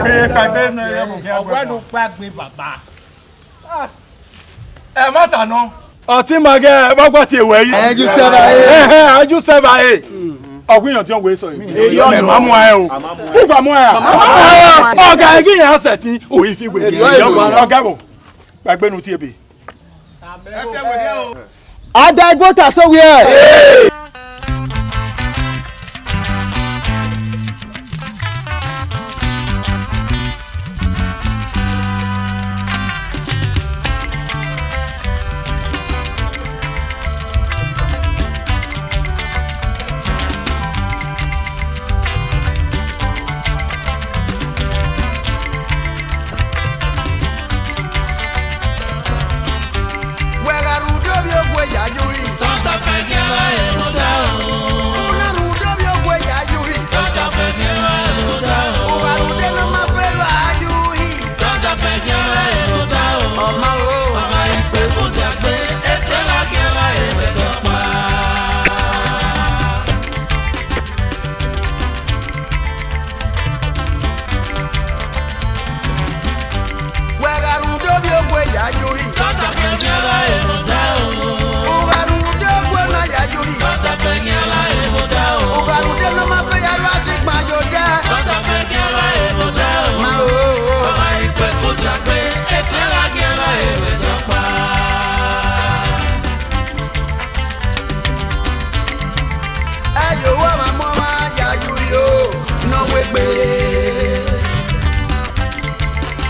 gbàgbé ní ẹ̀mú kí á gbé. Ọ̀gbẹ́ni gbàgbé bàbá. Ẹ má tànú. Ọtí màgẹ́ bá gbọ́ ti èwẹ̀ yìí. Ẹjú sẹ́bà ẹ̀. Ẹjú sẹ́bà ẹ̀. Ọ̀gbìyàn tí wọ́n wé sọ yìí. Èyí ọ̀nà ẹ̀ máa mú ẹ o. Nígbà mú ẹ. Ọ̀gá ẹ̀gí yẹn á sẹ̀ tí òyìn fi gbèdé. Ọ̀gá bò gbàgbé nu tí ebè. Ada igbó ta sówí ẹ̀.